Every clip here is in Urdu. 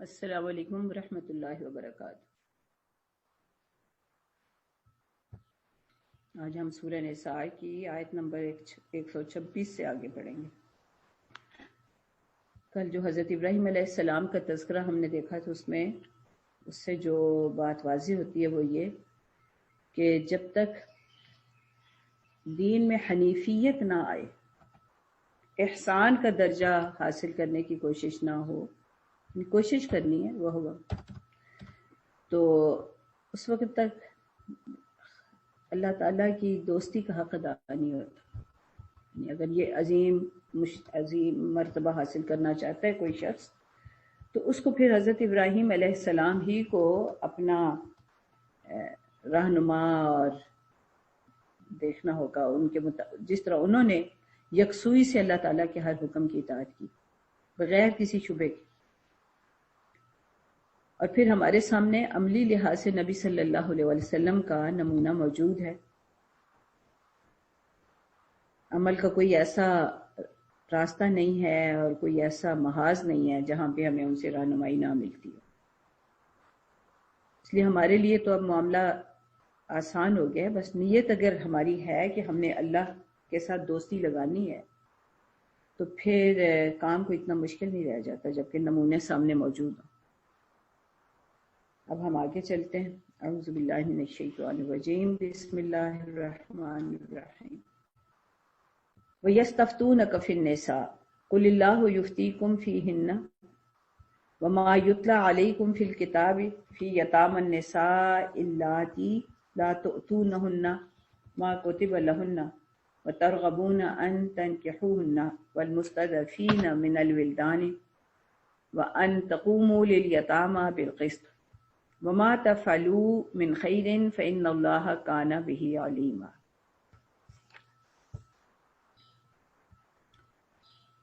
السلام علیکم ورحمۃ اللہ وبرکاتہ۔ آج ہم سورہ نساء کی آیت نمبر 126 سے آگے پڑھیں گے۔ کل جو حضرت ابراہیم علیہ السلام کا تذکرہ ہم نے دیکھا تو اس سے جو بات واضح ہوتی ہے وہ یہ کہ جب تک دین میں حنیفیت نہ آئے، احسان کا درجہ حاصل کرنے کی کوشش نہ ہو، کوشش کرنی ہے وہ ہوگا، تو اس وقت تک اللہ تعالیٰ کی دوستی کا حق ادا نہیں ہوتا۔ یعنی اگر یہ عظیم مرتبہ حاصل کرنا چاہتا ہے کوئی شخص، تو اس کو پھر حضرت ابراہیم علیہ السلام ہی کو اپنا رہنما اور دیکھنا ہوگا، ان کے جس طرح انہوں نے یکسوئی سے اللہ تعالیٰ کے ہر حکم کی اطاعت کی بغیر کسی شبہ کے۔ اور پھر ہمارے سامنے عملی لحاظ سے نبی صلی اللہ علیہ وسلم کا نمونہ موجود ہے۔ عمل کا کوئی ایسا راستہ نہیں ہے اور کوئی ایسا محاذ نہیں ہے جہاں پہ ہمیں ان سے رہنمائی نہ ملتی ہے۔ اس لیے ہمارے لیے تو اب معاملہ آسان ہو گیا ہے، بس نیت اگر ہماری ہے کہ ہم نے اللہ کے ساتھ دوستی لگانی ہے تو پھر کام کو اتنا مشکل نہیں رہ جاتا جبکہ نمونے سامنے موجود ہوں۔ اب ہم آگے چلتے ہیں۔ اعوذ باللہ من الشیطان الرجیم، بسم اللہ الرحمن الرحیم۔ وَيَسْتَفْتُونَكَ فِي النِّسَاءِ قُلِ اللَّهُ يُفْتِيكُمْ فِيهِنَّ وَمَا يُتْلَى عَلَيْكُمْ فِي الْكِتَابِ فِي يَتَامَى النِّسَاءِ اللَّاتِي لَا تُؤْتُونَهُنَّ مَا كُتِبَ لَهُنَّ وَتَرْغَبُونَ أَن تَنكِحُوهُنَّ وَالْمُسْتَضْعَفِينَ مِنَ الْوِلْدَانِ وَأَن تَقُومُوا لِلْيَتَامَى بِالْقِسْطِ وَمَا تَفْعَلُوا مِنْ خَيْرٍ فَإِنَّ اللَّهَ كَانَ بِهِ عَلِيمًا۔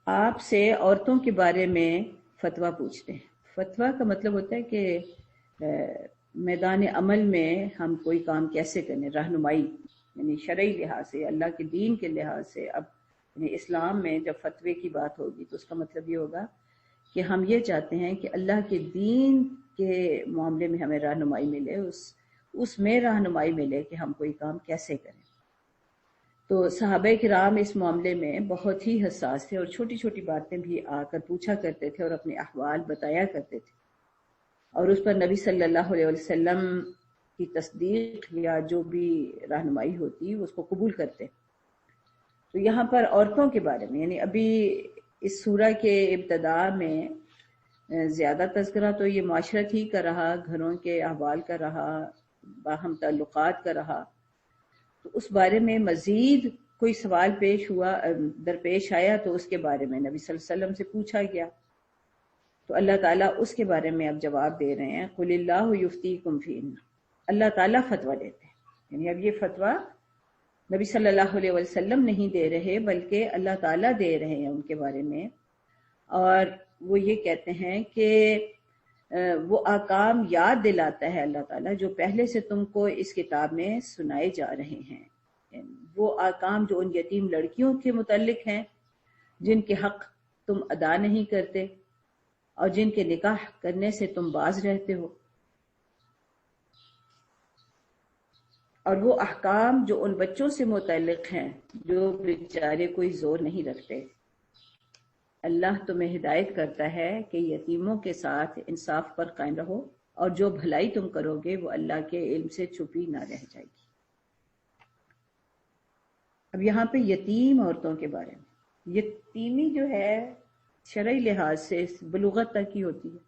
آپ سے عورتوں کے بارے میں فتویٰ پوچھتے ہیں۔ فتویٰ کا مطلب ہوتا ہے کہ میدان عمل میں ہم کوئی کام کیسے کریں، رہنمائی، یعنی شرعی لحاظ سے، اللہ کے دین کے لحاظ سے۔ اب یعنی اسلام میں جب فتوے کی بات ہوگی تو اس کا مطلب یہ ہوگا کہ ہم یہ چاہتے ہیں کہ اللہ کے دین کے معاملے میں ہمیں رہنمائی ملے، اس میں رہنمائی ملے کہ ہم کوئی کام کیسے کریں۔ تو صحابہ کرام اس معاملے میں بہت ہی حساس تھے اور چھوٹی چھوٹی باتیں بھی آ کر پوچھا کرتے تھے اور اپنے احوال بتایا کرتے تھے، اور اس پر نبی صلی اللہ علیہ وسلم کی تصدیق یا جو بھی رہنمائی ہوتی اس کو قبول کرتے۔ تو یہاں پر عورتوں کے بارے میں، یعنی ابھی اس سورہ کے ابتدا میں زیادہ تذکرہ تو یہ معاشرت ہی کا رہا، گھروں کے احوال کا رہا، باہم تعلقات کا رہا۔ تو اس بارے میں مزید کوئی سوال درپیش آیا تو اس کے بارے میں نبی صلی اللہ علیہ وسلم سے پوچھا گیا، تو اللہ تعالیٰ اس کے بارے میں اب جواب دے رہے ہیں۔ قُلِ اللَّهُ يُفْتِيكُمْ فِيهِنَّ، اللہ تعالیٰ فتویٰ دیتے ہیں، یعنی اب یہ فتویٰ نبی صلی اللہ علیہ وسلم نہیں دے رہے بلکہ اللہ تعالیٰ دے رہے ہیں ان کے بارے میں، اور وہ یہ کہتے ہیں کہ وہ احکام یاد دلاتا ہے اللہ تعالیٰ جو پہلے سے تم کو اس کتاب میں سنائے جا رہے ہیں، وہ احکام جو ان یتیم لڑکیوں کے متعلق ہیں جن کے حق تم ادا نہیں کرتے اور جن کے نکاح کرنے سے تم باز رہتے ہو، اور وہ احکام جو ان بچوں سے متعلق ہیں جو بیچارے کوئی زور نہیں رکھتے۔ اللہ تمہیں ہدایت کرتا ہے کہ یتیموں کے ساتھ انصاف پر قائم رہو، اور جو بھلائی تم کرو گے وہ اللہ کے علم سے چھپی نہ رہ جائے گی۔ اب یہاں پہ یتیم عورتوں کے بارے میں، یتیمی جو ہے شرعی لحاظ سے بلوغت تک کی ہوتی ہے۔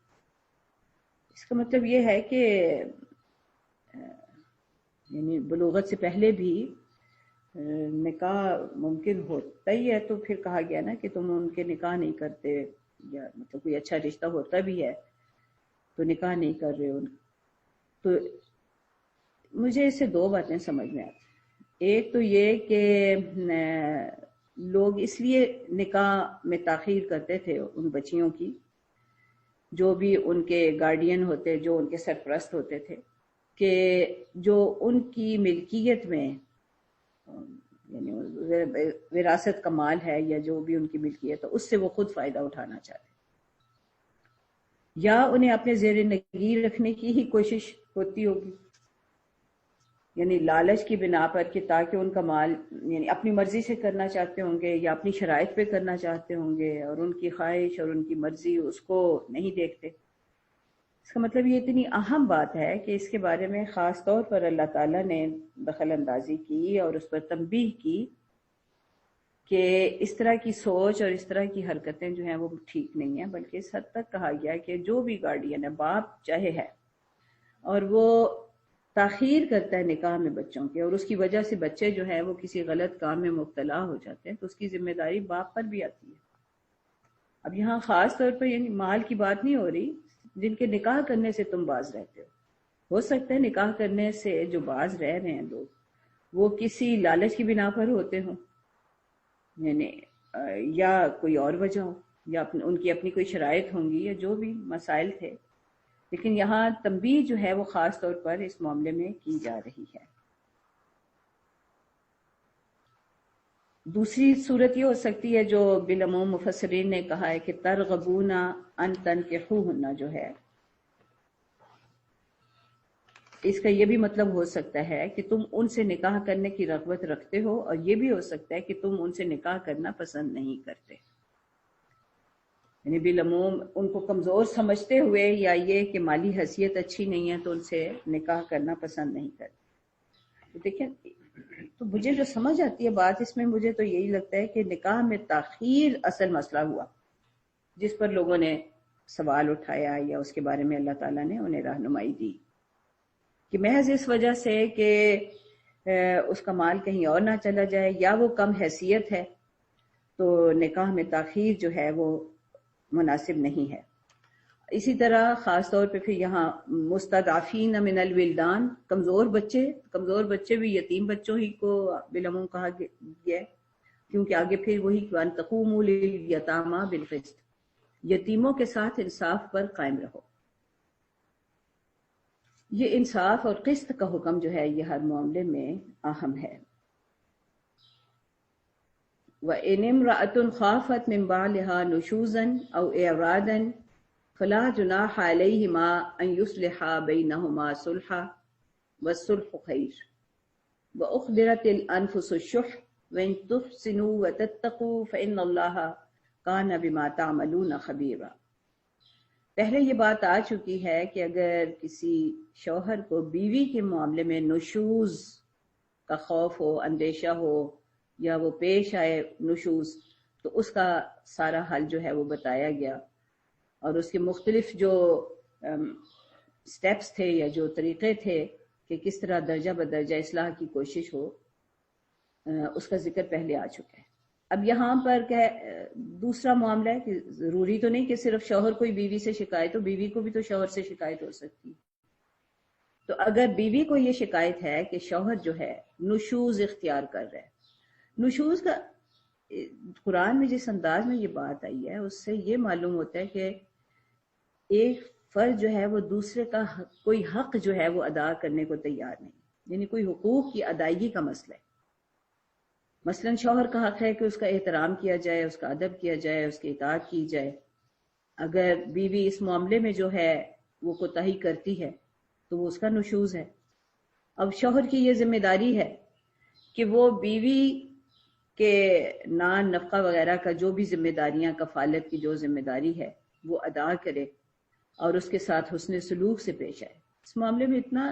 اس کا مطلب یہ ہے کہ یعنی بلوغت سے پہلے بھی نکاح ممکن ہوتا ہی ہے، تو پھر کہا گیا نا کہ تم ان کے نکاح نہیں کرتے، یا مطلب کوئی اچھا رشتہ ہوتا بھی ہے تو نکاح نہیں کر رہے ان۔ تو مجھے اس سے دو باتیں سمجھ میں آتی۔ ایک تو یہ کہ لوگ اس لیے نکاح میں تاخیر کرتے تھے ان بچیوں کی، جو بھی ان کے گارڈین ہوتے، جو ان کے سرپرست ہوتے تھے، کہ جو ان کی ملکیت میں یعنی وراثت کا مال ہے یا جو بھی ان کی ملکیت ہے اس سے وہ خود فائدہ اٹھانا چاہتے۔ یا انہیں اپنے زیر نگیر رکھنے کی ہی کوشش ہوتی ہوگی، یعنی لالچ کی بنا پر کہ تاکہ ان کا مال یعنی اپنی مرضی سے کرنا چاہتے ہوں گے یا اپنی شرائط پہ کرنا چاہتے ہوں گے، اور ان کی خواہش اور ان کی مرضی اس کو نہیں دیکھتے۔ اس کا مطلب یہ اتنی اہم بات ہے کہ اس کے بارے میں خاص طور پر اللہ تعالیٰ نے دخل اندازی کی اور اس پر تنبیہ کی کہ اس طرح کی سوچ اور اس طرح کی حرکتیں جو ہیں وہ ٹھیک نہیں ہیں، بلکہ اس حد تک کہا گیا کہ جو بھی گارڈین ہے، باپ چاہے ہے، اور وہ تاخیر کرتا ہے نکاح میں بچوں کے، اور اس کی وجہ سے بچے جو ہیں وہ کسی غلط کام میں مبتلا ہو جاتے ہیں، تو اس کی ذمہ داری باپ پر بھی آتی ہے۔ اب یہاں خاص طور پر یعنی مال کی بات نہیں ہو رہی، جن کے نکاح کرنے سے تم باز رہتے ہو سکتا ہے نکاح کرنے سے جو باز رہ رہے ہیں لوگ وہ کسی لالچ کی بنا پر ہوتے ہوں، یعنی یا کوئی اور وجہ ہو، یا ان کی اپنی کوئی شرائط ہوں گی یا جو بھی مسائل تھے، لیکن یہاں تنبیہ جو ہے وہ خاص طور پر اس معاملے میں کی جا رہی ہے۔ دوسری صورت یہ ہو سکتی ہے جو بالعموم مفسرین نے کہا ہے کہ ترغبون ان تنکحوہن جو ہے، اس کا یہ بھی مطلب ہو سکتا ہے کہ تم ان سے نکاح کرنے کی رغبت رکھتے ہو، اور یہ بھی ہو سکتا ہے کہ تم ان سے نکاح کرنا پسند نہیں کرتے، یعنی بالعموم ان کو کمزور سمجھتے ہوئے یا یہ کہ مالی حیثیت اچھی نہیں ہے تو ان سے نکاح کرنا پسند نہیں کرتے۔ تو دیکھیں، تو مجھے جو سمجھ آتی ہے بات اس میں، مجھے تو یہی لگتا ہے کہ نکاح میں تاخیر اصل مسئلہ ہوا جس پر لوگوں نے سوال اٹھایا، یا اس کے بارے میں اللہ تعالیٰ نے انہیں رہنمائی دی کہ محض اس وجہ سے کہ اس کا مال کہیں اور نہ چلا جائے یا وہ کم حیثیت ہے تو نکاح میں تاخیر جو ہے وہ مناسب نہیں ہے۔ اسی طرح خاص طور پہ پھر یہاں مستضعفین من الولدان، کمزور بچے بھی یتیم بچوں ہی کو بالعموم کہا گیا ہے، کیونکہ آگے پھر وہی وَأَن تَقُومُوا لِلْيَتَامَىٰ بِالْقِسْطِ، یتیموں کے ساتھ انصاف پر قائم رہو۔ یہ انصاف اور قسط کا حکم جو ہے یہ ہر معاملے میں اہم ہے۔ وَإِنِ امْرَأَةٌ خَافَتْ مِنْ بَعْلِهَا نُشُوزًا أَوْ إِعْرَاضًا فَلَا جُنَاحَ عَلَيْهِمَا أَنْ يُصْلِحَا بَيْنَهُمَا صُلْحًا وَالصُّلْحُ خَيْرٌ وَأُحْضِرَتِ الْأَنفُسُ الشُّحَّ وَإِنْ تُحْسِنُوا وَتَتَّقُوا فَإِنَّ اللَّهَ كَانَ بِمَا تَعْمَلُونَ خَبِيرًا۔ پہلے یہ بات آ چکی ہے کہ اگر کسی شوہر کو بیوی کے معاملے میں نشوز کا خوف ہو، اندیشہ ہو، یا وہ پیش آئے نشوز، تو اس کا سارا حل جو ہے وہ بتایا گیا، اور اس کے مختلف جو سٹیپس تھے یا جو طریقے تھے کہ کس طرح درجہ بدرجہ اصلاح کی کوشش ہو، اس کا ذکر پہلے آ چکا ہے۔ اب یہاں پر کیا دوسرا معاملہ ہے کہ ضروری تو نہیں کہ صرف شوہر کو ہی بیوی سے شکایت ہو، بیوی کو بھی تو شوہر سے شکایت ہو سکتی ہے۔ تو اگر بیوی کو یہ شکایت ہے کہ شوہر جو ہے نشوز اختیار کر رہا ہے، نشوز کا قرآن میں جس انداز میں یہ بات آئی ہے اس سے یہ معلوم ہوتا ہے کہ ایک فرد جو ہے وہ دوسرے کا کوئی حق جو ہے وہ ادا کرنے کو تیار نہیں، یعنی کوئی حقوق کی ادائیگی کا مسئلہ ہے۔ مثلا شوہر کا حق ہے کہ اس کا احترام کیا جائے، اس کا ادب کیا جائے، اس کی اطاعت کی جائے۔ اگر بیوی اس معاملے میں جو ہے وہ کوتاہی کرتی ہے تو وہ اس کا نشوز ہے۔ اب شوہر کی یہ ذمہ داری ہے کہ وہ بیوی کے نان نفقہ وغیرہ کا جو بھی ذمہ داریاں، کفالت کی جو ذمہ داری ہے وہ ادا کرے اور اس کے ساتھ حسن سلوک سے پیش آئے۔ اس معاملے میں اتنا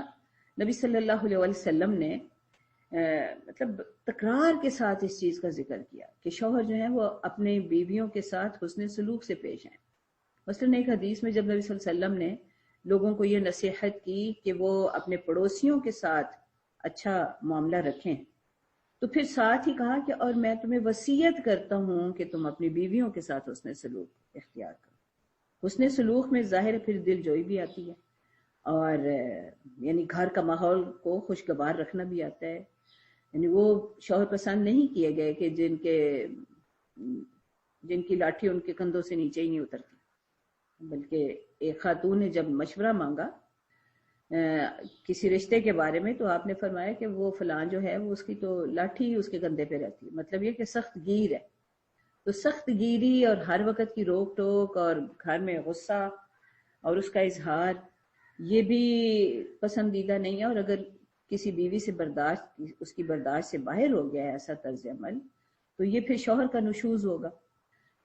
نبی صلی اللہ علیہ وسلم نے مطلب تکرار کے ساتھ اس چیز کا ذکر کیا کہ شوہر جو ہیں وہ اپنے بیویوں کے ساتھ حسن سلوک سے پیش آئیں۔ مثلاً ایک حدیث میں جب نبی صلی اللہ علیہ وسلم نے لوگوں کو یہ نصیحت کی کہ وہ اپنے پڑوسیوں کے ساتھ اچھا معاملہ رکھیں، تو پھر ساتھ ہی کہا کہ اور میں تمہیں وصیت کرتا ہوں کہ تم اپنی بیویوں کے ساتھ حسن سلوک اختیار کرو۔ حسن سلوک میں ظاہر پھر دل جوئی بھی آتی ہے، اور یعنی گھر کا ماحول کو خوشگوار رکھنا بھی آتا ہے۔ یعنی وہ شوہر پسند نہیں کیے گئے کہ جن کی لاٹھی ان کے کندھوں سے نیچے ہی نہیں اترتی، بلکہ ایک خاتون نے جب مشورہ مانگا کسی رشتے کے بارے میں تو آپ نے فرمایا کہ وہ فلاں جو ہے وہ اس کی تو لاٹھی اس کے کندھے پہ رہتی ہے، مطلب یہ کہ سخت گیر ہے۔ تو سخت گیری اور ہر وقت کی روک ٹوک اور گھر میں غصہ اور اس کا اظہار یہ بھی پسندیدہ نہیں ہے، اور اگر کسی بیوی سے اس کی برداشت سے باہر ہو گیا ہے ایسا طرز عمل، تو یہ پھر شوہر کا نشوز ہوگا۔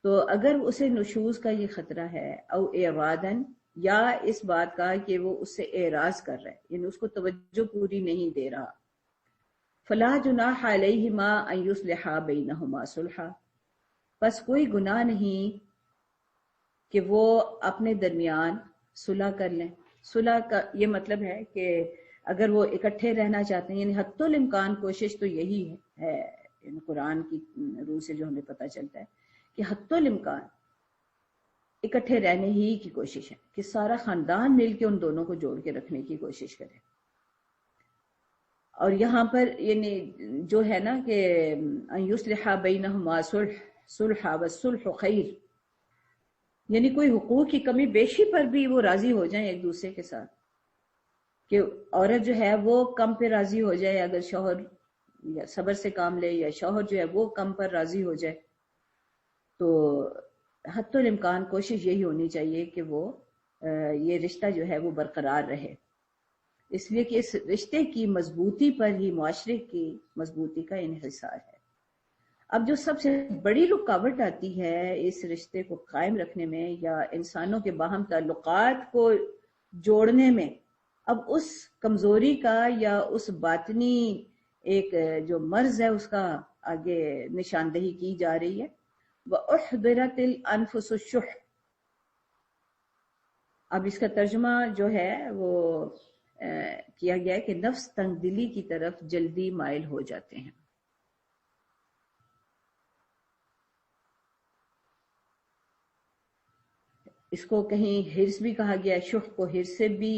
تو اگر اسے نشوز کا یہ خطرہ ہے، او اعراضاً، یا اس بات کا کہ وہ اس سے اعراض کر رہا ہے، یعنی اس کو توجہ پوری نہیں دے رہا، فلا جناح علیہما ان یصلحا بینہما صلحا، پس کوئی گناہ نہیں کہ وہ اپنے درمیان صلح کر لیں۔ صلح کا یہ مطلب ہے کہ اگر وہ اکٹھے رہنا چاہتے ہیں، یعنی حتی الامکان کوشش تو یہی ہے، یعنی قرآن کی روح سے جو ہمیں پتہ چلتا ہے کہ حتی الامکان اکٹھے رہنے ہی کی کوشش ہے، کہ سارا خاندان مل کے ان دونوں کو جوڑ کے رکھنے کی کوشش کرے۔ اور یہاں پر یعنی جو ہے نا کہ ان یصلح بینہما صلح والصلح خیر، یعنی کوئی حقوق کی کمی بیشی پر بھی وہ راضی ہو جائیں ایک دوسرے کے ساتھ، کہ عورت جو ہے وہ کم پہ راضی ہو جائے اگر شوہر یا صبر سے کام لے، یا شوہر جو ہے وہ کم پر راضی ہو جائے، تو حتی الامکان کوشش یہی ہونی چاہیے کہ وہ یہ رشتہ جو ہے وہ برقرار رہے، اس لیے کہ اس رشتے کی مضبوطی پر ہی معاشرے کی مضبوطی کا انحصار ہے۔ اب جو سب سے بڑی رکاوٹ آتی ہے اس رشتے کو قائم رکھنے میں یا انسانوں کے باہم تعلقات کو جوڑنے میں، اب اس کمزوری کا یا اس باطنی ایک جو مرض ہے اس کا آگے نشاندہی کی جا رہی ہے۔ وَأُحْضِرَتِ الْأَنفُسُ الشُّحَّ، اب اس کا ترجمہ جو ہے وہ کیا گیا ہے کہ نفس تنگ دلی کی طرف جلدی مائل ہو جاتے ہیں۔ اس کو کہیں ہرس بھی کہا گیا ہے، شح کو ہرس سے بھی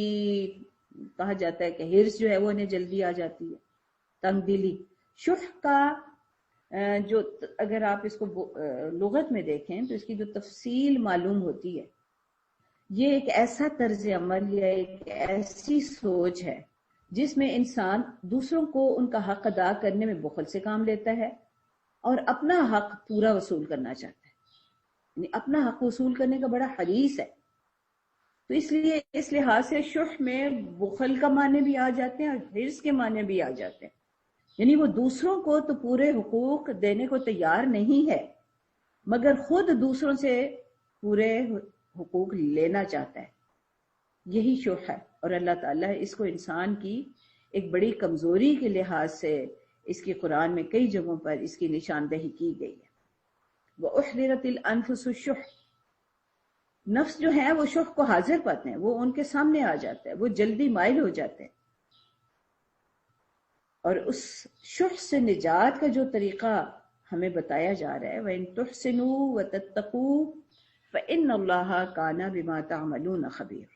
کہا جاتا ہے کہ ہرس جو ہے وہ انہیں جلدی آ جاتی ہے، تنگ دلی۔ شح کا جو اگر آپ اس کو لغت میں دیکھیں تو اس کی جو تفصیل معلوم ہوتی ہے، یہ ایک ایسا طرز عمل یا ایک ایسی سوچ ہے جس میں انسان دوسروں کو ان کا حق ادا کرنے میں بخل سے کام لیتا ہے اور اپنا حق پورا وصول کرنا چاہتا ہے، یعنی اپنا حق وصول کرنے کا بڑا حریص ہے۔ تو اس لیے اس لحاظ سے شح میں بخل کا معنی بھی آ جاتے ہیں اور حرص کے معنی بھی آ جاتے ہیں، یعنی وہ دوسروں کو تو پورے حقوق دینے کو تیار نہیں ہے مگر خود دوسروں سے پورے حقوق لینا چاہتا ہے، یہی شح ہے۔ اور اللہ تعالیٰ اس کو انسان کی ایک بڑی کمزوری کے لحاظ سے اس کی قرآن میں کئی جگہوں پر اس کی نشاندہی کی گئی ہے۔ وَأُحْضِرَتِ الْأَنفُسُ الشُّحَّ، نفس جو ہے وہ شح کو حاضر پاتے ہیں، وہ ان کے سامنے آ جاتا ہے، وہ جلدی مائل ہو جاتے ہیں، اور اس شح سے نجات کا جو طریقہ ہمیں بتایا جا رہا ہے، وَإِن تُحْسِنُوا وَتَتَّقُوا فَإِنَّ اللَّهَ كَانَ بِمَا تَعْمَلُونَ خَبِيرٌ،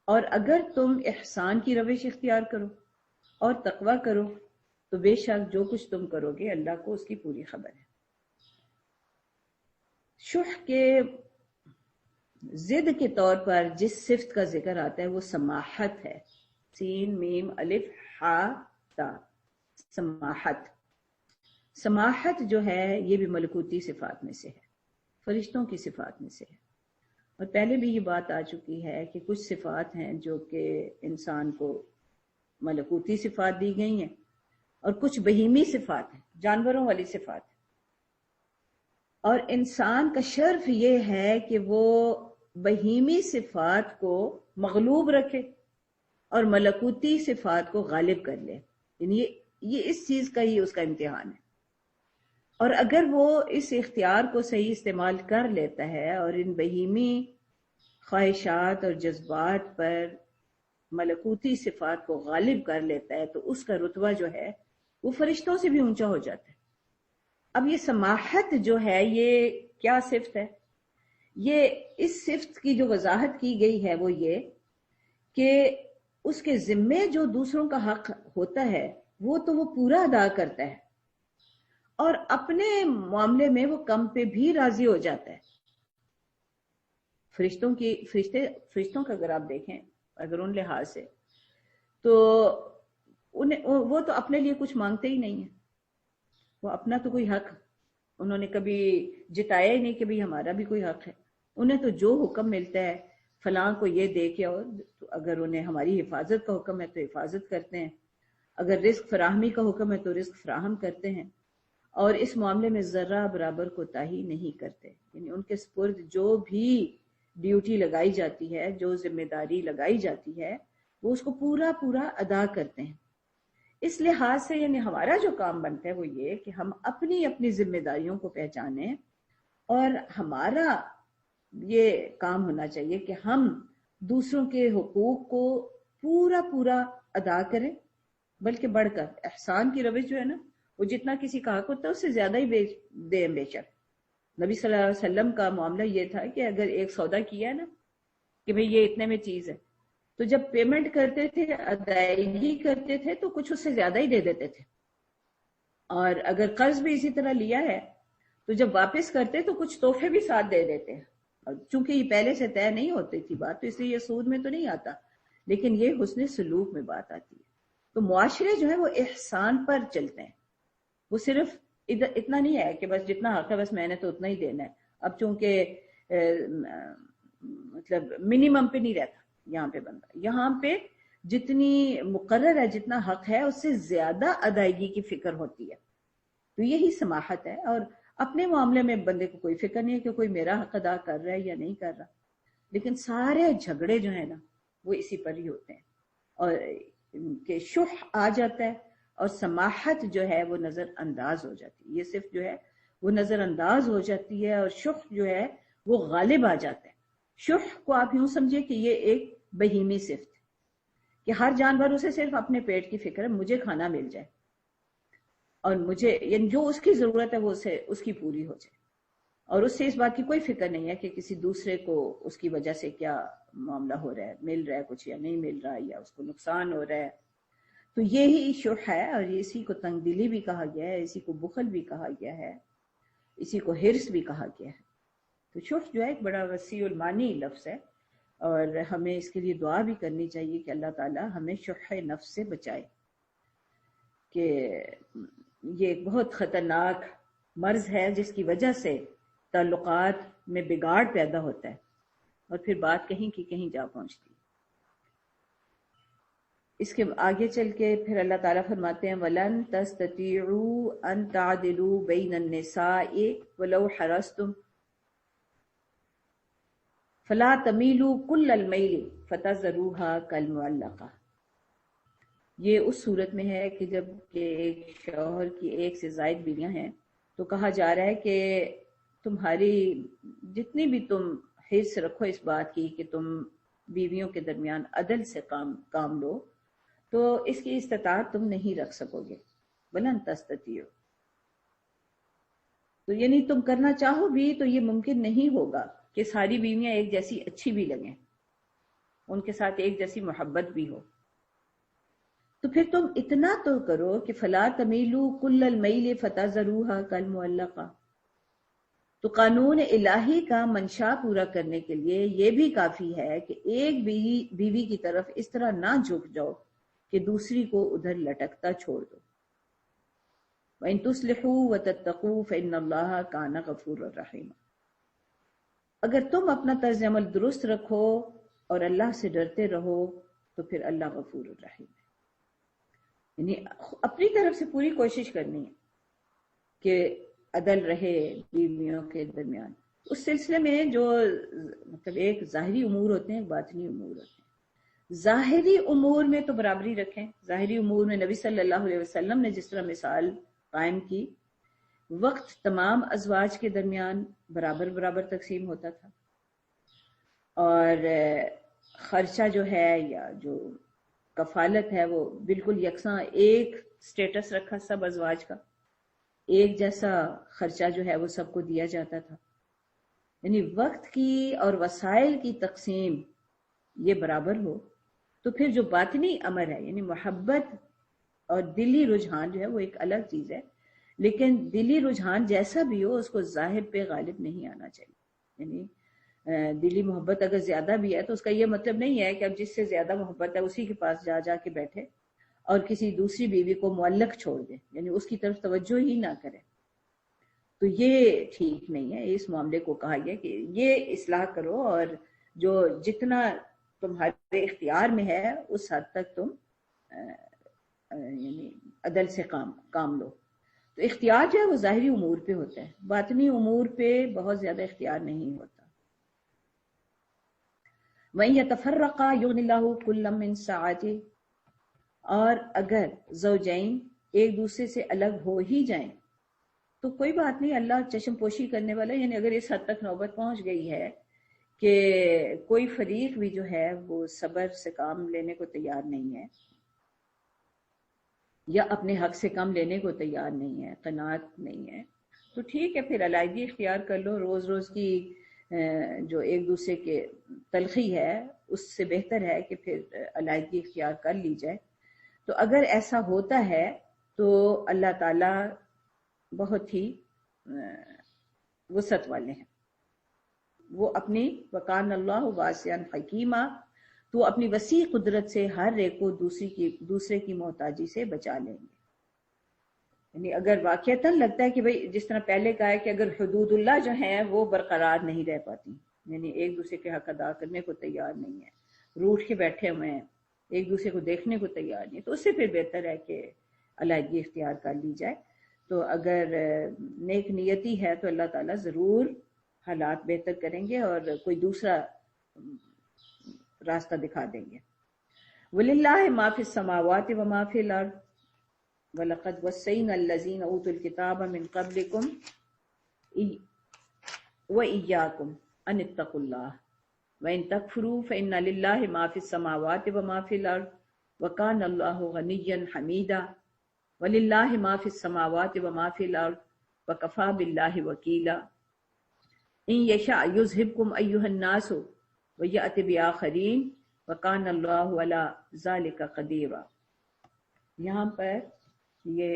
اور اگر تم احسان کی روش اختیار کرو اور تقوی کرو تو بے شک جو کچھ تم کرو گے اللہ کو اس کی پوری خبر ہے۔ شح کے ضد کے طور پر جس صفت کا ذکر آتا ہے وہ سماحت ہے، سین میم الف ہا تا، سماحت۔ سماحت جو ہے یہ بھی ملکوتی صفات میں سے ہے، فرشتوں کی صفات میں سے ہے، اور پہلے بھی یہ بات آ چکی ہے کہ کچھ صفات ہیں جو کہ انسان کو ملکوتی صفات دی گئی ہیں اور کچھ بہیمی صفات ہیں، جانوروں والی صفات ہیں، اور انسان کا شرف یہ ہے کہ وہ بہیمی صفات کو مغلوب رکھے اور ملکوتی صفات کو غالب کر لے، یعنی یہ اس چیز کا ہی اس کا امتحان ہے۔ اور اگر وہ اس اختیار کو صحیح استعمال کر لیتا ہے اور ان بہیمی خواہشات اور جذبات پر ملکوتی صفات کو غالب کر لیتا ہے تو اس کا رتبہ جو ہے وہ فرشتوں سے بھی اونچا ہو جاتا ہے۔ اب یہ سماحت جو ہے یہ کیا صفت ہے؟ یہ اس صفت کی جو وضاحت کی گئی ہے وہ یہ کہ اس کے ذمے جو دوسروں کا حق ہوتا ہے وہ تو وہ پورا ادا کرتا ہے اور اپنے معاملے میں وہ کم پہ بھی راضی ہو جاتا ہے۔ فرشتوں کا اگر آپ دیکھیں اگر ان لحاظ سے تو وہ تو اپنے لیے کچھ مانگتے ہی نہیں ہیں، وہ اپنا تو کوئی حق انہوں نے کبھی جتایا ہی نہیں کہ بھی ہمارا بھی کوئی حق ہے، انہیں تو جو حکم ملتا ہے فلاں کو یہ دے کے، اور اگر انہیں ہماری حفاظت کا حکم ہے تو حفاظت کرتے ہیں، اگر رزق فراہمی کا حکم ہے تو رزق فراہم کرتے ہیں، اور اس معاملے میں ذرہ برابر کوتاہی نہیں کرتے. یعنی ان کے سپرد جو بھی ڈیوٹی لگائی جاتی ہے، جو ذمہ داری لگائی جاتی ہے، وہ اس کو پورا پورا ادا کرتے ہیں. اس لحاظ سے یعنی ہمارا جو کام بنتا ہے وہ یہ کہ ہم اپنی اپنی ذمہ داریوں کو پہچانیں، اور ہمارا یہ کام ہونا چاہیے کہ ہم دوسروں کے حقوق کو پورا پورا ادا کریں، بلکہ بڑھ کر. احسان کی روش جو ہے نا، وہ جتنا کسی کا حق ہوتا ہے اس سے زیادہ ہی دیں. بے شک نبی صلی اللہ علیہ وسلم کا معاملہ یہ تھا کہ اگر ایک سودا کیا ہے نا کہ بھئی یہ اتنے میں چیز ہے، تو جب پیمنٹ کرتے تھے، ادائیگی کرتے تھے، تو کچھ اس سے زیادہ ہی دے دیتے تھے. اور اگر قرض بھی اسی طرح لیا ہے تو جب واپس کرتے تو کچھ تحفے بھی ساتھ دے دیتے ہیں. اور چونکہ یہ پہلے سے طے نہیں ہوتی تھی بات، تو اس لیے یہ سود میں تو نہیں آتا، لیکن یہ حسن سلوک میں بات آتی ہے. تو معاشرے جو ہے وہ احسان پر چلتے ہیں. وہ صرف اتنا نہیں ہے کہ بس جتنا حق ہے بس میں نے تو اتنا ہی دینا ہے. اب چونکہ مطلب منیمم پہ نہیں رہتا یہاں پہ بندہ، یہاں پہ جتنی مقرر ہے، جتنا حق ہے، اس سے زیادہ ادائیگی کی فکر ہوتی ہے. تو یہی سماحت ہے. اور اپنے معاملے میں بندے کو کوئی فکر نہیں ہے کہ کوئی میرا حق ادا کر رہا ہے یا نہیں کر رہا، لیکن سارے جھگڑے جو ہیں نا وہ اسی پر ہی ہوتے ہیں، اور کہ شح آ جاتا ہے اور سماحت جو ہے وہ نظر انداز ہو جاتی ہے. یہ صرف جو ہے وہ نظر انداز ہو جاتی ہے، اور شح جو ہے وہ غالب آ جاتا ہے. شح کو آپ یوں سمجھے کہ یہ ایک بہیمی صفت ہے کہ ہر جانور اسے صرف اپنے پیٹ کی فکر ہے، مجھے کھانا مل جائے، اور مجھے یعنی جو اس کی ضرورت ہے وہ اسے اس کی پوری ہو جائے، اور اس سے اس بات کی کوئی فکر نہیں ہے کہ کسی دوسرے کو اس کی وجہ سے کیا معاملہ ہو رہا ہے، مل رہا ہے کچھ یا نہیں مل رہا، یا اس کو نقصان ہو رہا ہے. تو یہی شح ہے، اور اسی کو تنگ دلی بھی کہا گیا ہے، اسی کو بخل بھی کہا گیا ہے، اسی کو حرص بھی کہا گیا ہے. تو شح جو ہے ایک بڑا وسیع المانی لفظ ہے، اور ہمیں اس کے لیے دعا بھی کرنی چاہیے کہ اللہ تعالی ہمیں شح نفس سے بچائے، کہ یہ ایک بہت خطرناک مرض ہے جس کی وجہ سے تعلقات میں بگاڑ پیدا ہوتا ہے، اور پھر بات کہیں کی کہیں جا پہنچتی ہے. اس کے آگے چل کے پھر اللہ تعالیٰ فرماتے ہیں وَلَن تَسْتَطِيعُوا أَن تَعْدِلُوا بَيْنَ النِّسَاءِ وَلَوْ حَرَصْتُمْ فَلَا تَمِيلُوا كُلَّ الْمَيْلِ فَتَذَرُوهَا كَالْمُعَلَّقَةِ. یہ اس صورت میں ہے کہ جب کہ ایک شوہر کی ایک سے زائد بیویاں ہیں تو کہا جا رہا ہے کہ تمہاری جتنی بھی تم حرص رکھو اس بات کی کہ تم بیویوں کے درمیان عدل سے کام لو، تو اس کی استطاعت تم نہیں رکھ سکو گے. وَلَن تَسْتَطِيعُوا، تو یعنی تم کرنا چاہو بھی تو یہ ممکن نہیں ہوگا کہ ساری بیویاں ایک جیسی اچھی بھی لگیں، ان کے ساتھ ایک جیسی محبت بھی ہو. تو پھر تم اتنا تو کرو کہ فَلَا تَمِيلُوا كُلَّ الْمَيْلِ فَتَذَرُوهَا كَالْمُعَلَّقَةِ. تو قانون الہی کا منشا پورا کرنے کے لیے یہ بھی کافی ہے کہ ایک بیوی کی طرف اس طرح نہ جھک جاؤ کہ دوسری کو ادھر لٹکتا چھوڑ دو. وَإِن تُصْلِحُوا وَتَتَّقُوا فَإِنَّ اللَّهَ كَانَ غَفُورًا رَحِيمًا. اگر تم اپنا طرز عمل درست رکھو اور اللہ سے ڈرتے رہو تو پھر اللہ غفور الرحیم ہے. یعنی اپنی طرف سے پوری کوشش کرنی ہے کہ عدل رہے بیویوں کے درمیان. اس سلسلے میں جو مطلب ایک ظاہری امور ہوتے ہیں، ایک باطنی امور ہوتے ہیں. ظاہری امور میں تو برابری رکھیں. ظاہری امور میں نبی صلی اللہ علیہ وسلم نے جس طرح مثال قائم کی، وقت تمام ازواج کے درمیان برابر برابر تقسیم ہوتا تھا، اور خرچہ جو ہے یا جو کفالت ہے وہ بالکل یکساں ایک سٹیٹس رکھا سب ازواج کا، ایک جیسا خرچہ جو ہے وہ سب کو دیا جاتا تھا. یعنی وقت کی اور وسائل کی تقسیم یہ برابر ہو تو پھر جو باطنی امر ہے یعنی محبت اور دلی رجحان جو ہے وہ ایک الگ چیز ہے، لیکن دلی رجحان جیسا بھی ہو اس کو ظاہر پہ غالب نہیں آنا چاہیے. یعنی دلی محبت اگر زیادہ بھی ہے تو اس کا یہ مطلب نہیں ہے کہ اب جس سے زیادہ محبت ہے اسی کے پاس جا کے بیٹھے اور کسی دوسری بیوی کو معلق چھوڑ دے، یعنی اس کی طرف توجہ ہی نہ کرے. تو یہ ٹھیک نہیں ہے. اس معاملے کو کہا گیا کہ یہ اصلاح کرو اور جو جتنا تمہارے اختیار میں ہے اس حد تک تم یعنی عدل سے کام لو. تو اختیار جو ہے وہ ظاہری امور پہ ہوتا ہے، باطنی امور پہ بہت زیادہ اختیار نہیں ہوتا. وَإِن يَتَفَرَّقَا يُغْنِ اللَّهُ كُلًّا مِّن سَعَتِهِ، اور اگر زوجین ایک دوسرے سے الگ ہو ہی جائیں تو کوئی بات نہیں، اللہ چشم پوشی کرنے والا. یعنی اگر اس حد تک نوبت پہنچ گئی ہے کہ کوئی فریق بھی جو ہے وہ صبر سے کام لینے کو تیار نہیں ہے یا اپنے حق سے کم لینے کو تیار نہیں ہے، قناعت نہیں ہے، تو ٹھیک ہے، پھر علیحدگی اختیار کر لو. روز روز کی جو ایک دوسرے کے تلخی ہے اس سے بہتر ہے کہ پھر علیحدگی اختیار کر لی جائے. تو اگر ایسا ہوتا ہے تو اللہ تعالی بہت ہی وسعت والے ہیں. وہ اپنی وکان اللہ واسعا حکیمہ، تو اپنی وسیع قدرت سے ہر ایک کو دوسرے کی محتاجی سے بچا لیں گے. یعنی اگر واقعتاً لگتا ہے کہ بھئی جس طرح پہلے کہا ہے کہ اگر حدود اللہ جو ہیں وہ برقرار نہیں رہ پاتی، یعنی ایک دوسرے کے حق ادا کرنے کو تیار نہیں ہے، روٹھ کے بیٹھے ہوئے ہیں، ایک دوسرے کو دیکھنے کو تیار نہیں، تو اس سے پھر بہتر ہے کہ علیحدگی اختیار کر لی جائے. تو اگر نیک نیتی ہے تو اللہ تعالیٰ ضرور حالات بہتر کریں گے اور کوئی دوسرا راستہ دکھا دیں گے. وَلِلَّهِ مَا فِي السَّمَاوَاتِ وَمَا فِي الْأَرْضِ وَلَقَدْ وَصَّيْنَا الَّذِينَ أُوتُوا الْكِتَابَ مِنْ قَبْلِكُمْ وَإِيَّاكُمْ أَنِ اتَّقُوا اللَّهَ وَإِن تَكْفُرُوا فَإِنَّ لِلَّهِ مَا فِي السَّمَاوَاتِ وَمَا فِي الْأَرْضِ وَكَانَ اللَّهُ غَنِيًّا حَمِيدًا وَلِلَّهِ مَا فِي السَّمَاوَاتِ وَمَا فِي الْأَرْضِ وَكَفَى بِاللَّهِ وَكِيلًا إِن يَشَأْ يُذْهِبْكُمْ أَيُّهَا النَّاسُ وَيَأْتِ بِآخَرِينَ وَكَانَ اللَّهُ عَلَى ذَلِكَ قَدِيرًا. یہاں پر یہ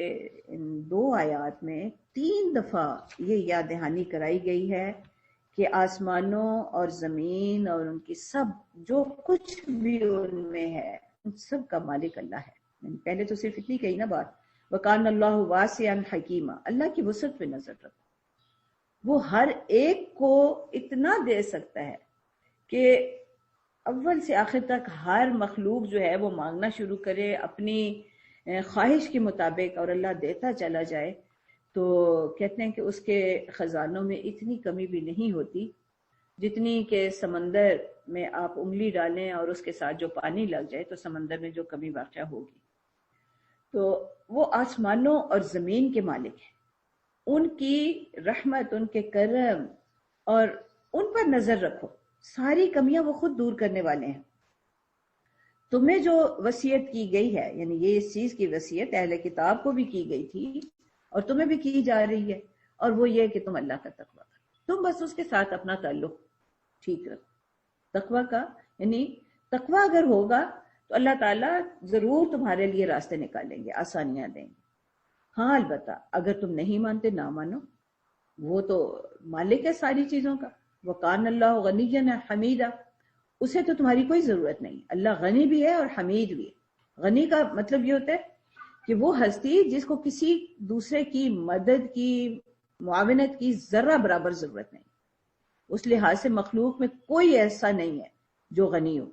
ان دو آیات میں 3 دفعہ یہ یاد دہانی کرائی گئی ہے کہ آسمانوں اور زمین اور ان کی سب جو کچھ بھی ان میں ہے ان سب کا مالک اللہ ہے. پہلے تو صرف اتنی کہی نا بات، وَكَانَ اللَّهُ وَاسِعًا حَكِيمًا، اللہ کی وسعت پہ نظر رکھو. وہ ہر ایک کو اتنا دے سکتا ہے کہ اول سے آخر تک ہر مخلوق جو ہے وہ مانگنا شروع کرے اپنی خواہش کے مطابق اور اللہ دیتا چلا جائے. تو کہتے ہیں کہ اس کے خزانوں میں اتنی کمی بھی نہیں ہوتی جتنی کہ سمندر میں آپ انگلی ڈالیں اور اس کے ساتھ جو پانی لگ جائے تو سمندر میں جو کمی واقع ہوگی. تو وہ آسمانوں اور زمین کے مالک ہیں، ان کی رحمت، ان کے کرم اور ان پر نظر رکھو. ساری کمیاں وہ خود دور کرنے والے ہیں. تمہیں جو وصیت کی گئی ہے، یعنی یہ اس چیز کی وصیت اہل کتاب کو بھی کی گئی تھی اور تمہیں بھی کی جا رہی ہے، اور وہ یہ کہ تم اللہ کا تقویٰ کرو. تم بس اس کے ساتھ اپنا تعلق ٹھیک رکھو. تقویٰ کا یعنی تقویٰ اگر ہوگا تو اللہ تعالیٰ ضرور تمہارے لیے راستے نکالیں گے، آسانیاں دیں گے. ہاں البتہ اگر تم نہیں مانتے نہ مانو، وہ تو مالک ہے ساری چیزوں کا. وَقَانَ اللَّهُ غَنِيًّا حَمِيدًا، اسے تو تمہاری کوئی ضرورت نہیں. اللہ غنی بھی ہے اور حمید بھی ہے. غنی کا مطلب یہ ہوتا ہے کہ وہ ہستی جس کو کسی دوسرے کی مدد کی، معاونت کی ذرہ برابر ضرورت نہیں. اس لحاظ سے مخلوق میں کوئی ایسا نہیں ہے جو غنی ہو.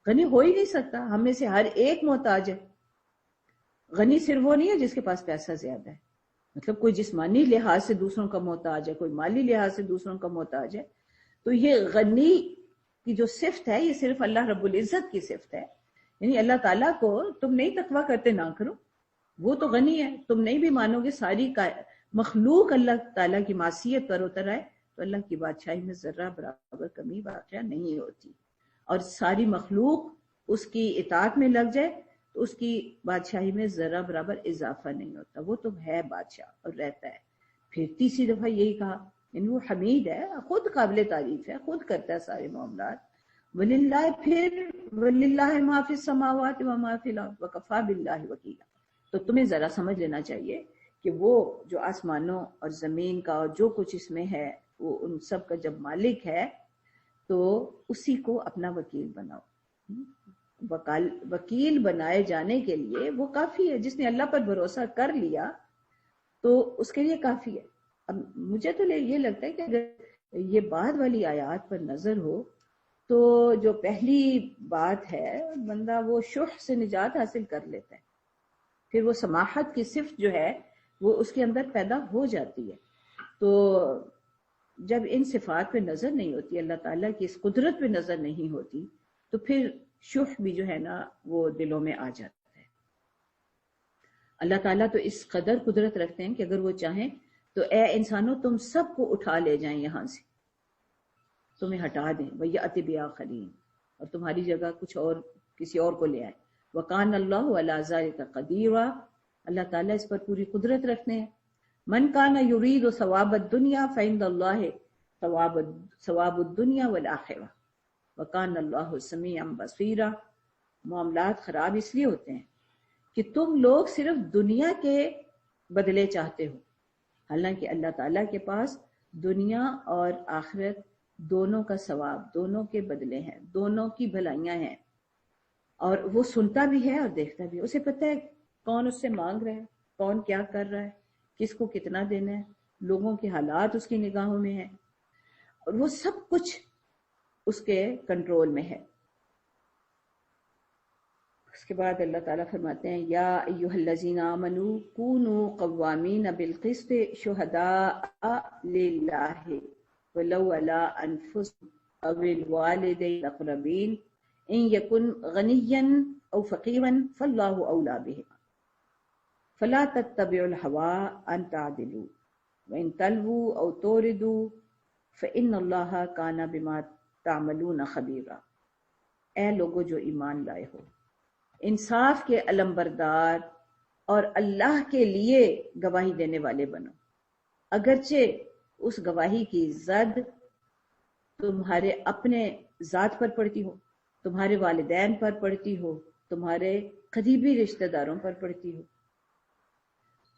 غنی ہو ہی نہیں سکتا، ہم میں سے ہر ایک محتاج ہے. غنی صرف وہ نہیں ہے جس کے پاس پیسہ زیادہ ہے، مطلب کوئی جسمانی لحاظ سے دوسروں کا محتاج ہے، کوئی مالی لحاظ سے دوسروں کا محتاج ہے. تو یہ غنی کی جو صفت ہے یہ صرف اللہ رب العزت کی صفت ہے. یعنی اللہ تعالیٰ کو تم نہیں تقویٰ کرتے نہ کرو، وہ تو غنی ہے. تم نہیں بھی مانو گے ساری مخلوق اللہ تعالیٰ کی معصیت پر اتر آئے تو اللہ کی بادشاہی میں ذرہ برابر کمی واقع نہیں ہوتی، اور ساری مخلوق اس کی اطاعت میں لگ جائے تو اس کی بادشاہی میں ذرہ برابر اضافہ نہیں ہوتا. وہ تو ہے بادشاہ اور رہتا ہے. پھر تیسری دفعہ یہی کہا، یعنی وہ حمید ہے، خود قابل تعریف ہے، خود کرتا ہے سارے معاملات. وَلِلَّهِ پھر وَلِلَّهِ مَا فِي السَّمَاوَاتِ وَمَا فِي الْأَرْضِ وَكَفَى بِاللَّهِ وَكِيلًا. تو تمہیں ذرا سمجھ لینا چاہیے کہ وہ جو آسمانوں اور زمین کا اور جو کچھ اس میں ہے وہ ان سب کا جب مالک ہے تو اسی کو اپنا وکیل بناؤ. وکیل بنائے جانے کے لیے وہ کافی ہے. جس نے اللہ پر بھروسہ کر لیا تو اس کے لیے کافی ہے. اب مجھے تو یہ لگتا ہے کہ اگر یہ بعد والی آیات پر نظر ہو تو جو پہلی بات ہے، بندہ وہ شح سے نجات حاصل کر لیتا ہے، پھر وہ سماحت کی صفت جو ہے وہ اس کے اندر پیدا ہو جاتی ہے۔ تو جب ان صفات پہ نظر نہیں ہوتی، اللہ تعالیٰ کی اس قدرت پہ نظر نہیں ہوتی، تو پھر شح بھی جو ہے نا وہ دلوں میں آ جاتا ہے۔ اللہ تعالیٰ تو اس قدر قدرت رکھتے ہیں کہ اگر وہ چاہیں تو اے انسانوں تم سب کو اٹھا لے جائیں یہاں سے، تمہیں ہٹا دیں، وَيَأْتِ بِآخَرِينَ، اور تمہاری جگہ کچھ اور کسی اور کو لے آئے۔ وَكَانَ اللَّهُ عَلَىٰ ذَلِكَ قَدِيرًا، اللہ تعالیٰ اس پر پوری قدرت رکھتے ہیں۔ من کان یرید ثواب الدنیا فعند اللہ ثواب الدنیا والآخرہ وکان اللہ سمیعا بصیرا۔ معاملات خراب اس لیے ہوتے ہیں کہ تم لوگ صرف دنیا کے بدلے چاہتے ہو، حالانکہ اللہ تعالیٰ کے پاس دنیا اور آخرت دونوں کا ثواب، دونوں کے بدلے ہیں، دونوں کی بھلائیاں ہیں، اور وہ سنتا بھی ہے اور دیکھتا بھی ہے۔ اسے پتہ ہے کون اس سے مانگ رہا ہے، کون کیا کر رہا ہے، کس کو کتنا دینا ہے، لوگوں کے حالات اس کی نگاہوں میں ہیں، اور وہ سب کچھ اس کے کنٹرول میں ہے۔ اس کے بعد اللہ تعالیٰ فرماتے ہیں یا ایھا الذین آمنوا کونوا قوامین بالقسط شہداء للہ ولو علی انفسکم او الوالدین الاقربین ان یکن غنیا او فقیرا فاللہ اولی بہما فلا تتبعوا الهوى ان تعدلوا وان تلووا او توردوا فان اللہ کان بما تعملون خبیرا۔ اے لوگو جو ایمان لائے ہو، انصاف کے علمبردار اور اللہ کے لیے گواہی دینے والے بنو، اگرچہ اس گواہی کی زد تمہارے اپنے ذات پر پڑتی ہو، تمہارے والدین پر پڑتی ہو، تمہارے قریبی رشتہ داروں پر پڑتی ہو۔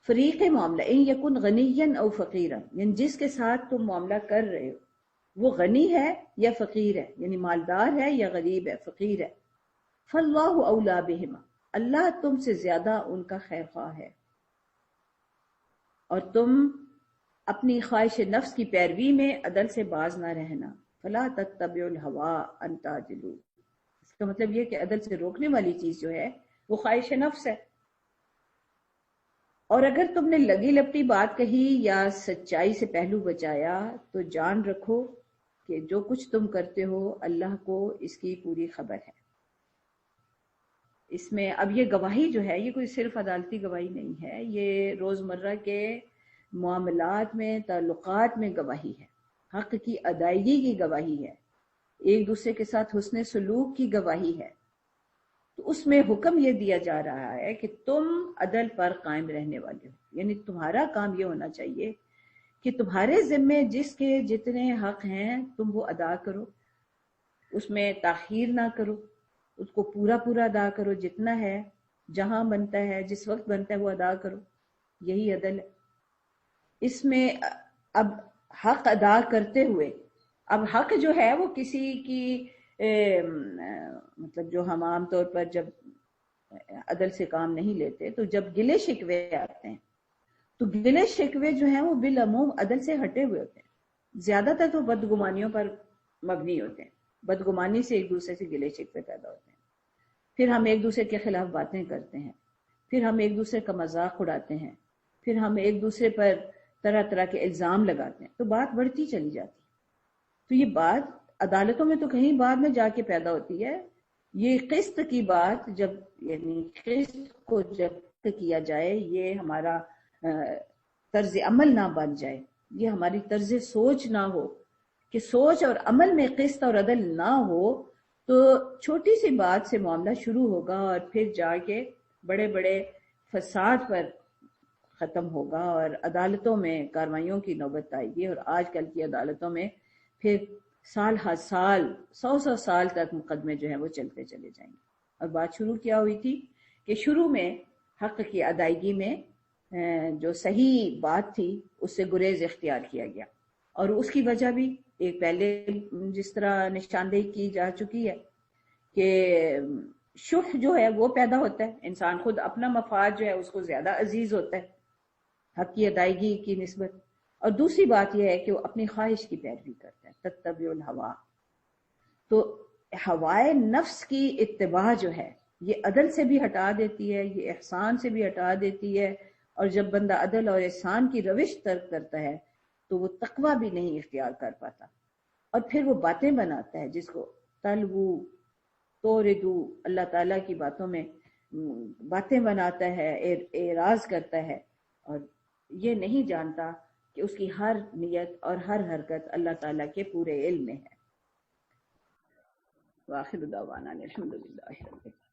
فریق معاملہ ان یکن غنیا او فقیرا، یعنی جس کے ساتھ تم معاملہ کر رہے ہو وہ غنی ہے یا فقیر ہے، یعنی مالدار ہے یا غریب ہے، فقیر ہے، فاللہ اولی بہما، اللہ تم سے زیادہ ان کا خیر خواہ ہے، اور تم اپنی خواہش نفس کی پیروی میں عدل سے باز نہ رہنا۔ فلا تتبعوا الهوى ان تعدلوا، اس کا مطلب یہ کہ عدل سے روکنے والی چیز جو ہے وہ خواہش نفس ہے، اور اگر تم نے لگی لپٹی بات کہی یا سچائی سے پہلو بچایا تو جان رکھو کہ جو کچھ تم کرتے ہو اللہ کو اس کی پوری خبر ہے۔ اس میں اب یہ گواہی جو ہے یہ کوئی صرف عدالتی گواہی نہیں ہے، یہ روزمرہ کے معاملات میں، تعلقات میں گواہی ہے، حق کی ادائیگی کی گواہی ہے، ایک دوسرے کے ساتھ حسن سلوک کی گواہی ہے۔ تو اس میں حکم یہ دیا جا رہا ہے کہ تم عدل پر قائم رہنے والے ہو، یعنی تمہارا کام یہ ہونا چاہیے کہ تمہارے ذمے جس کے جتنے حق ہیں تم وہ ادا کرو، اس میں تاخیر نہ کرو، اس کو پورا پورا ادا کرو، جتنا ہے جہاں بنتا ہے جس وقت بنتا ہے وہ ادا کرو، یہی عدل ہے۔ اس میں اب حق ادا کرتے ہوئے، اب حق جو ہے وہ کسی کی مطلب جو ہم عام طور پر جب عدل سے کام نہیں لیتے تو جب گلے شکوے آتے ہیں تو گلے شکوے جو ہیں وہ بالعموم عدل سے ہٹے ہوئے ہوتے ہیں، زیادہ تر تو بدگمانیوں پر مبنی ہوتے ہیں، بدگمانی سے ایک دوسرے سے گلے شکوے پیدا ہوتے ہیں، پھر ہم ایک دوسرے کے خلاف باتیں کرتے ہیں، پھر ہم ایک دوسرے کا مذاق اڑاتے ہیں، پھر ہم ایک دوسرے پر طرح طرح کے الزام لگاتے ہیں، تو بات بڑھتی چلی جاتی ہے۔ تو یہ بات عدالتوں میں تو کہیں بعد میں جا کے پیدا ہوتی ہے، یہ قسط کی بات جب، یعنی قسط کو جب کیا جائے، یہ ہمارا طرز عمل نہ بن جائے، یہ ہماری طرز سوچ نہ ہو کہ سوچ اور عمل میں قسط اور عدل نہ ہو، تو چھوٹی سی بات سے معاملہ شروع ہوگا اور پھر جا کے بڑے بڑے فساد پر ختم ہوگا، اور عدالتوں میں کارروائیوں کی نوبت آئے گی، اور آج کل کی عدالتوں میں پھر سال ہر سال 100 سال تک مقدمے جو ہیں وہ چلتے چلے جائیں گے۔ اور بات شروع کیا ہوئی تھی کہ شروع میں حق کی ادائیگی میں جو صحیح بات تھی اس سے گریز اختیار کیا گیا، اور اس کی وجہ بھی ایک پہلے جس طرح نشاندہی کی جا چکی ہے کہ شح جو ہے وہ پیدا ہوتا ہے، انسان خود اپنا مفاد جو ہے اس کو زیادہ عزیز ہوتا ہے حق کی ادائیگی کی نسبت، اور دوسری بات یہ ہے کہ وہ اپنی خواہش کی پیروی کرتا ہے، تتبع الہوا۔ تو ہوائے نفس کی اتباع جو ہے یہ عدل سے بھی ہٹا دیتی ہے، یہ احسان سے بھی ہٹا دیتی ہے، اور جب بندہ عدل اور احسان کی روش ترک کرتا ہے تو وہ تقوی بھی نہیں اختیار کر پاتا، اور پھر وہ باتیں بناتا ہے جس کو تلوو توردو، اللہ تعالیٰ کی باتوں میں باتیں بناتا ہے، اعراض کرتا ہے، اور یہ نہیں جانتا کہ اس کی ہر نیت اور ہر حرکت اللہ تعالیٰ کے پورے علم میں ہے۔ وآخر دعوانا الحمدللہ رب العالمین۔